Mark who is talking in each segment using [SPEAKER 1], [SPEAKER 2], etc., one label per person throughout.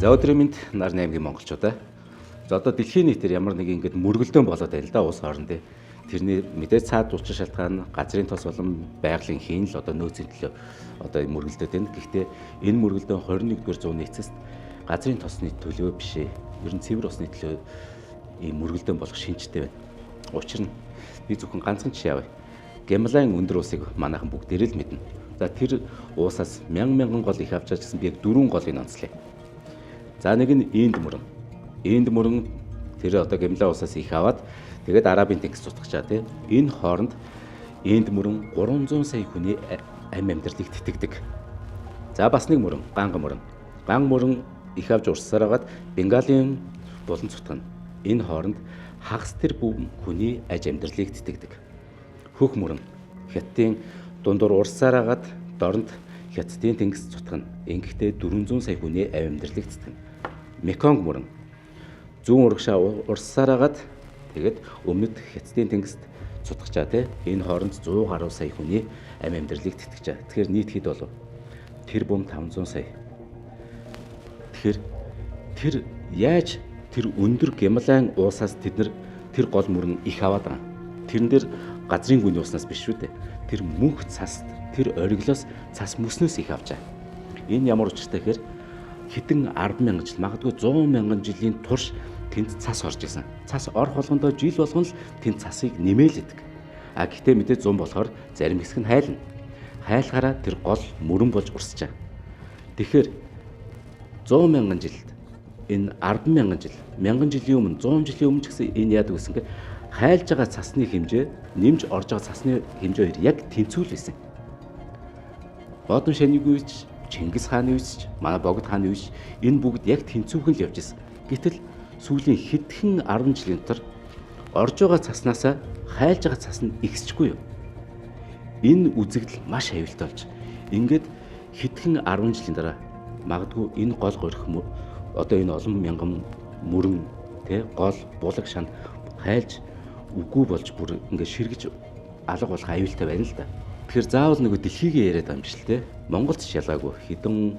[SPEAKER 1] За өдрийн мэнд нар 8-гийн монголчуудаа. За одоо дэлхийн нийтээр ямар нэг ингэж мөргөлдөөн болоод байна л да улс хоорондын. Тэрний мэдээж цаад учир шалтгаан газрын тос болон байгалийн хийн л одоо нөөцийн төлөө одоо мөргөлдөд байна. Гэхдээ энэ мөргөлдөөн 21-р зууны эцэст газрын тосны төлөө биш ээ. Ер нь цэвэр усны төлөө ийм мөргөлдөөн болох шинжтэй байна. Учир нь би зөвхөн ганцхан жишээ авъя. Гямлайн өндөр усыг манайхан бүгдээрээ л мэднэ. За тэр уусаас мянган гол их авч байгаа гэсэн би яг 4 голыг онцлоо. За нэг нь Инд мөрөн тэр одоо Гямлайн усаас их аваад тэгээд Арабын тэнгис цутгачаа тий. Энэ хооронд Инд мөрөн 300 сая хүний амь амьдралыг тэтгэдэг. За бас нэг мөрөн, Ганга мөрөн их авч урссаар хагаад Бенгалийн булан цутгана. Энэ хооронд хагас тэрбум хүний аж амьдралыг тэтгэдэг. Хөх мөрөн Хятадын дундуур урссаар хагаад дорнд Хятадын тэнгис цутгана. Ингэхдээ 400 сая хүний амь амьдралыг тэтгэнэ. Меконг мөрөн зүүн урагшаа урссаар хагаад тэгээд өмнөд Хятадын тэнгист цутгачаа тий. Энэ хооронд 100 гаруй сая хүний амь амьдралыг тэтгэж байгаа. Тэгэхээр нийт хэд болов? Тэр бум 500 сая. Тэгэхээр тэр яаж тэр өндөр Гямлайн уусаас тэд нар тэр гол мөрөн их аваад байгаа. Тэрэн дээр газрын гүний уснаас биш шүү дээ. Тэр мөнх цаст, тэр ориглоос цас мөснөөс их авч байгаа. Энэ ямар учиртай гэхээр хэдэн 10,000 жил, магадгүй 100,000 жилийн турш тэнд цас орж исэн. Цас орох болгондоо жил болгон л тэнд цасыг нэмээлэдэг. А гэхдээ мэдээ 100 болохоор зарим хэсэг нь хайлна. Хайлахаараа тэр гол мөрөн болж урсчаа. Тэгэхээр 100,000 жилд энэ 10,000 жил, 1000 жилийн өмнө, 100 жилийн өмнө ч гэсэн энэ яадаг гэсэн гэхээр хайлж байгаа цасны хэмжээ, нэмж орж байгаа цасны хэмжээ хоёр яг тэнцвүүл байсан. Бодон шанийг үеч, Чингис хааны үеч, манай Богд хааны үеч энэ бүгд яг тэнцвүүхэн л явж байсан. Гэтэл сүүлийн хэдхэн 10 жилийн дотор орж байгаа цаснаасаа хайлж байгаа цас нь ихсчихгүй юу? Энэ үзэгдэл маш аюултай болж. Ингээд хэдхэн 10 жилийн дараа магадгүй энэ гол горих одоо энэ олон мянган мөрөн тэ гол булаг шанд хайлж үгүй болж бүр ингээд ширгэж алга болох аюултай байна л да. Тэгэхээр заавал нөгөө дэлхийгээ яриад байгаа юм биш л те. Монголд ч ялгаагүй хэдэн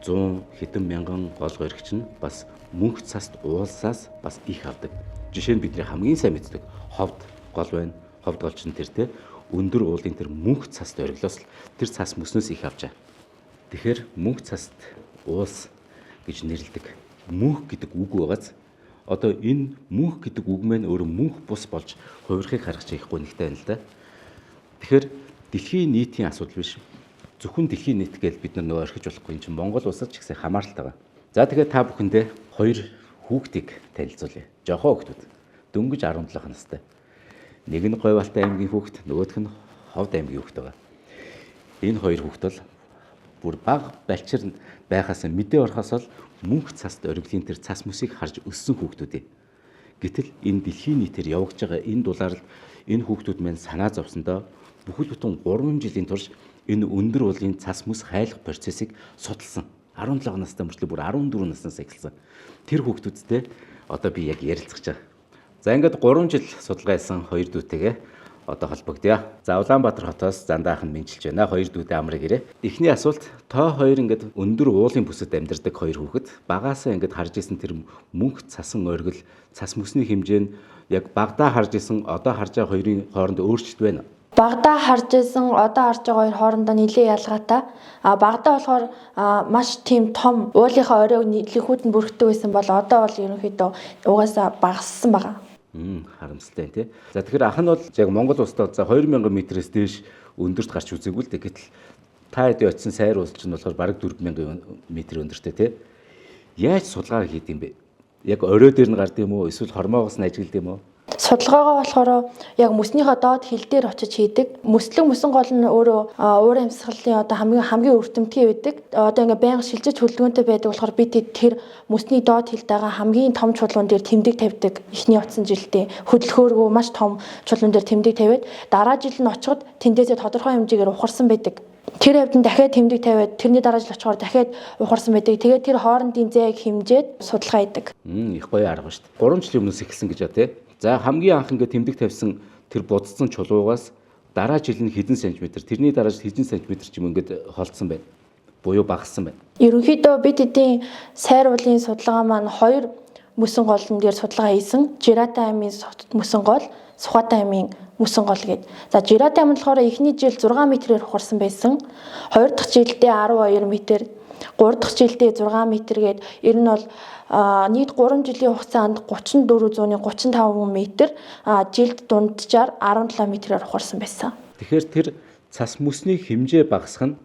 [SPEAKER 1] 100 хэдэн мянган гол горигч нь бас мөнх цаст уулсаас бас их авдаг. Жишээ нь бидний хамгийн сайн мэддэг ховд гол байна. Ховд голч нь тэр те өндөр уулын тэр мөнх цаст ориглоос л тэр цас мөснөөс их авчаа. Тэгэхээр мөнх цаст уулс гэж нэрлэдэг. Мөнх гэдэг үг байгааз одоо энэ мөнх гэдэг үг маань өөрөө мөнх бус болж хувирахыг харах чихгүй нэгтэй байна л да. Тэгэхээр дэлхийн нийтийн асуудал биш. Зөвхөн дэлхийн нийт гэж бид нар нөгөө орхиж болохгүй юм чинь Монгол улсад ч гэсэн хамааралтай байна. За тэгээд та бүхэндээ 2 хүүхдийг танилцуулъя. Жохоо хүүхдүүд. Дөнгөж 17 настай. Нэг нь Говьалтай аймгийн хүүхд, нөгөөх нь Ховд аймгийн хүүхд байгаа. Энэ 2 хүүхд бол бүр бага балчир байхаас мэдээ орохоос л мөнх цаст ориглын тэр цас мөсийг харж өссөн хүүхдүүд. Гэтэл энэ дэлхийн нийтээр явагдаж байгаа энэ дулаалд энэ хүүхдүүд маань санаа зовсондоо бүхэл бүтэн 3 жилийн турш энэ өндөр уулын цас мөс хайлах процессыг судалсан. 17 настай мөртлөө бүр 14 наснаас эхэлсэн. Тэр хүүхдүүдтэй одоо би яг ярилцах чаа. За ингээд 3 жил судалгаа хийсэн 2 дүүтэйгээ одоо холбогдъё. За Улаанбаатар хотоос Зандаахан мэнчилж байна. 2 дүүтэй амрыг ирээ. Эхний асуулт тоо 2 ингээд өндөр уулын бүсэд амьдардаг 2 хүүхэд багаасаа ингээд харж исэн тэр мөнх цасан оргил цас мөсний хэмжээ нь яг багадаа харж исэн одоо харж байгаа хоёрын хооронд өөрчлөлт байна.
[SPEAKER 2] Багадаа харж исэн одоо харж байгаа хоёр хоорондоо нэлээд ялгаатай. Багадаа болохоор маш тийм том уулынхаа оройг нэлэхүүд нь бүрхдэг байсан бол одоо бол ерөнхийдөө угаасаа багассан байгаа.
[SPEAKER 1] Харамсалтай тий. За тэгэхээр ах нь бол яг Монгол улсад за 2000 м-ээс дээш өндөрт гарч үзээгүй л дээ. Гэтэл та хэд очисон сайр улс чинь болохоор бараг 4000 м өндөртэй тий. Яаж судалгаа хийд юм бэ? Яг орой дээр нь гард юм уу? Эсвэл хормоогоос нь ажиглад юм уу?
[SPEAKER 2] Судалгаагаа болохоор яг мөснийхөө доод хил дээр очиж хийдэг. Мөслөг мөсөн гол нь өөрөө уур амьсгалын одоо хамгийн өртөмтгий байдаг. Одоо ингээ байнга шилжиж хөдөлгөөнтэй байдаг болохоор бид тэр мөсний доод хилд байгаа хамгийн том чулуун дээр тэмдэг тавьдаг. Эхний утсан жилдээ хөдөлгөөргөө маш том чулуун дээр тэмдэг тавиад дараа жил нь очиход тэндээсээ тодорхой хэмжээгээр ухарсан байдаг. Тэр хавьд нь дахиад тэмдэг тавиад тэрний дараа жил очихоор дахиад ухарсан байдаг. Тэгээд тэр хоорондын зайг хэмжээд судалгаа хийдэг.
[SPEAKER 1] Их гоё арга шүү дээ. 3 жилийн өмнөөс эхэлсэн гэж байна тий. За хамгийн анх ингээд тэмдэг тавьсан тэр будцсан чулуугаас дараа жил нь хэдэн сантиметр, тэрний дараа жил хэдэн сантиметр ч юм ингээд холдсон байна. буюу багассан байна.
[SPEAKER 2] Ерөнхийдөө бид эдийн сайр уулын судалгаа маань 2 мөсөн голн дээр судалгаа хийсэн. Жирата аймын мөсөн гол, Сухата аймын мөсөн гол гээд. За Жирата аймд болохоор эхний жил 6 м-ээр ухарсан байсан. 2 дахь жилдээ 12 м, 3 дахь жилдээ 6 м гээд ер нь бол нийт 3 жилийн хугацаанд 3435 м, жилд дунджаар 17 м-ээр ухарсан байсан.
[SPEAKER 1] Тэгэхээр тэр цас мөсний хэмжээ багасх нь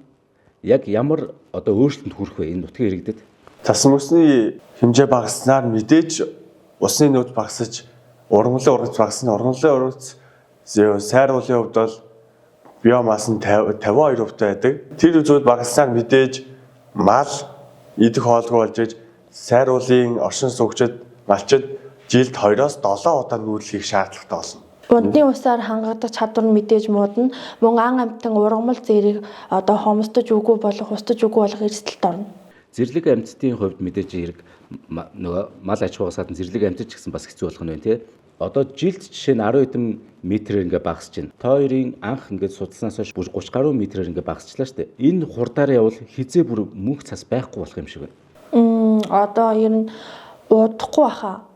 [SPEAKER 1] яг ямар одоо өөрчлөлтөнд хүрэх вэ энэ нутгийн иргэдэд?
[SPEAKER 3] Цас мөсний хэмжээ багаснаар мэдээж усны нөөц багасж ургамлын ургац багасна. Ургамлын ургац сайр уулын хувьд бол биомасс нь 52% байдаг. Тэр үзүүд багаснаар мэдээж мал идэх хоолгүй болж иж сайр уулын оршин суугчид малчид жилд 2-оос 7 удаа нүүрлэхийг шаардлагатай болно.
[SPEAKER 2] Унтны усаар хангагдах чадвар нь мэдээж муудна. Мөн ан амтан ургамал зэрэг одоо хомсдож үгүй болох, устж үгүй болох эрсдэлд орно.
[SPEAKER 1] Зэрлэг амьтдын хувьд мэдээж хэрэг нөгөө мал аж ахуйгаас гадна зэрлэг амьтд ч гэсэн бас хэцүү болох нь байна тий. Одоо жилд жишээ нь 10 хэдэн метрээр ингээ багасч байна. Та хоёрын анх ингээ судалснаас хойш бүр 30 гаруй метрээр ингээ багасчлаа шүү дээ. Энэ хурдаар явбал хизээ бүр мөнх цас байхгүй болох юм шиг байна.
[SPEAKER 2] Одоо ер нь удахгүй баха.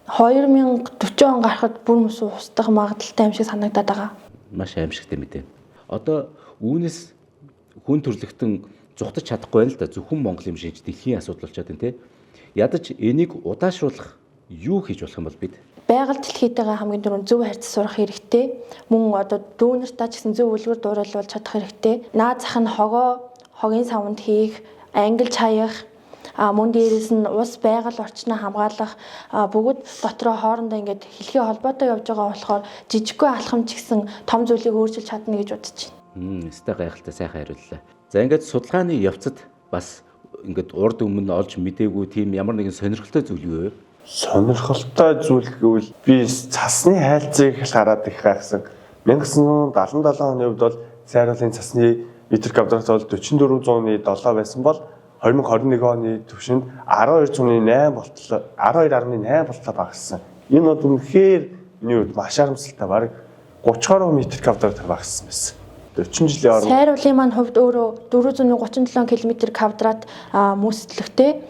[SPEAKER 2] 2040 он гарахад бүр мөс устдах магадaltaй юм шиг санагдаад байгаа.
[SPEAKER 1] Маш аимшигтай мэдээ. Одоо үүнээс хүн төрлөختөн зүхтаж чадахгүй байна л да. Зөвхөн Монгол юм шиг дэлхийн асуудал болчиход байна те. Ядаж энийг удаашруулах юу хийж болох юм бол бид?
[SPEAKER 2] Байгаль дэлхийтэйгээ хамгийн түрүүнд зөв харьцаж сурах хэрэгтэй. Мөн одоо дүүнертаа ч гэсэн зөв үлгэр дуурайлуулж чадах хэрэгтэй. Наад зах нь хогийн савнд хийх, ангилж хаях, мөн дээрээс нь ус байгаль орчноо хамгаалах бүгд дотроо хоорондоо ингээд хэлхий холбоотой явж байгаа болохоор жижиггүй алхам ч гэсэн том зүйлийг өөрчилж чадна гэж бодож байна.
[SPEAKER 1] Өстэй гайхалтай сайхан хариуллаа. За ингээд судалгааны явцад бас ингээд урд өмнө олж мдээгүй тийм ямар нэгэн сонирхолтой зүйл юу вэ?
[SPEAKER 3] Сонирхолтой зүйл гэвэл би цасны хайлтыг хараад их гайхсан. 1977 оны үед бол сайр уулын цасны метр квадрат бол 4407 байсан бол 2021 оны түвшинд 12.8 болтлоо 12.8 болтлоо багассан. Энэ бол үнэхээр миний хувьд маш харамсалтай. Бараг 30 гаруй метр квадрат багассан байсан. 40 жилийн орон
[SPEAKER 2] сайр уулын маань хувьд өөрөө 437 км квадрат мөслөгтэй.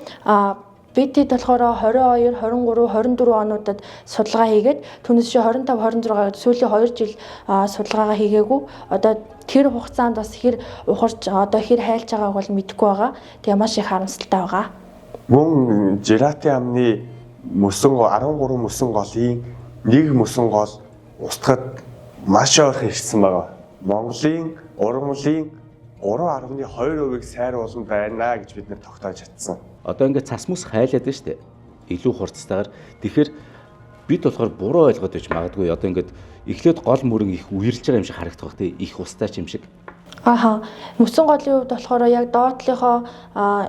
[SPEAKER 2] Бидэд болохоор 22, 23, 24 онуудад судалгаа хийгээд түүнээс чи 25, 26 сүүлийн 2 жил судалгаагаа хийгээгүй. Одоо тэр хугацаанд бас хэр ухарч одоо хэр хайлж байгааг бол мэдэхгүй байгаа. Тэгээ маш их харамсалтай байгаа.
[SPEAKER 3] Мөн Жирата амны мөсөн 13 мөсөн голын нэг мөсөн гол устгахад маш ойрхон ирсэн байгаа. Монголын ургамлын 3.2%-ийг сайр ууланд байна гэж бид нэр тогтоож чадсан.
[SPEAKER 1] Одоо ингээд цас мөс хайлаад байна шүү дээ. Илүү хурцтайгаар. Тэгэхээр бид болохоор буруу ойлгоод байж магадгүй. Одоо ингээд эхлээд гол мөрөн их үерлж байгаа юм шиг харагдах бах тий. Их устаач юм шиг.
[SPEAKER 2] Мөсөн голын хувьд болохоор яг доотлихоо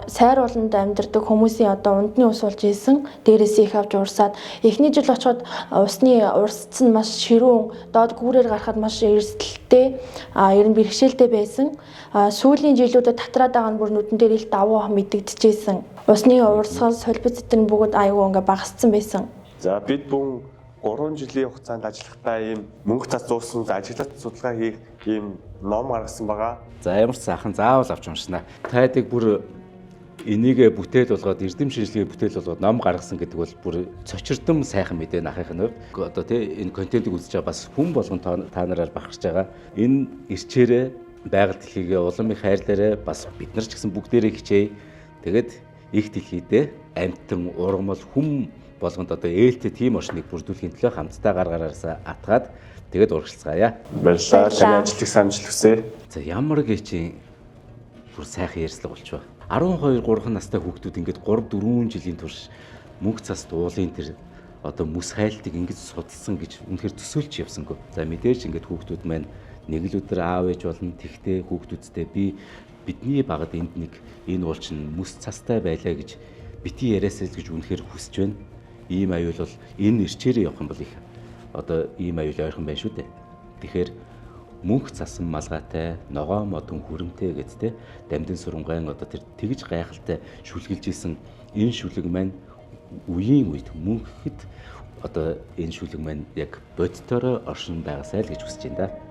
[SPEAKER 2] сайр ууланд амьдардаг хүмүүсийн одоо ундны ус болж ийсэн. Дээрээс их авч урсаад эхний жил очиход усны урсц нь маш ширүүн, доод гүүрээр гарахад маш эрсдэлтэй, ер нь бэрхшээлтэй байсан. Сүүлийн жилүүдэд татраад байгаа нь бүр нүдэн дээр их давуу мэдэгдэжсэн. Усны урсгал, солбит зэтрэн бүгд аюу ингээ багассан байсан.
[SPEAKER 3] За бид бүхэн 3 жилийн хугацаанд ажиллахдаа ийм мөнгө цас зуусан ажиглалт судалгаа хийх ийм ном гаргасан байгаа.
[SPEAKER 1] За ямар ч сайхан заавал авч уншнаа. Тайдаг бүр энийг бүтээл болгоод эрдэм шинжилгээ бүтээл болгоод ном гаргасан гэдэг бол бүр цочирдом сайхан мэдээ ахын хувьд. Одоо тий энэ контентыг үзэж байгаа бас хүн болгон та нараар бахарч байгаа. Энэ ирчээрээ байгаль дэлхийгээ улам их хайрлаарай. Бас бид нар ч гэсэн бүгдээрээ хичээе. Тэгээд их дэлхийдээ амьтан ургамал хүм болгонд одоо ээлтэй тийм орчныг бүрдүүлэхийн төлөө хамтдаа гар гараасаа атгаад тэгээд урагшилцгаая.
[SPEAKER 3] Баярлалаа. Таны ажлыг самжилт хүсье.
[SPEAKER 1] За ямар гэчин бүр сайхан ярьцлага болчихоо. 12 3 настай хүүхдүүд ингээд 3 4 жилийн турш мөнх цас дуулын тэр одоо мөс хайлтыг ингэж судалсан гэж үнэхээр төсөөлж явсангүй. За мэдээж ингээд хүүхдүүд маань нэг л өдөр аав ээж болно. Тэгтээ хүүхдүүдтэй бидний багад энд нэг энэ уул чинь мөс цастай байлаа гэж бити яриасаа л гэж үнэхээр хүсэж байна. Ийм аюул бол энэ ирчээрээ явах юм бол их одоо ийм аюул ойрхон байна шүү дээ. Тэгэхээр мөнх цасан малгайтай, ногоо модон хүрэмтэй гэдтэй дамдын сурамгайн одоо тэр тэгж гайхалтай шүлгэлж исэн энэ шүлэг маань үеийн үед мөнхөд одоо энэ шүлэг маань яг бодитоор оршин байгаасай л гэж хүсэж байна да.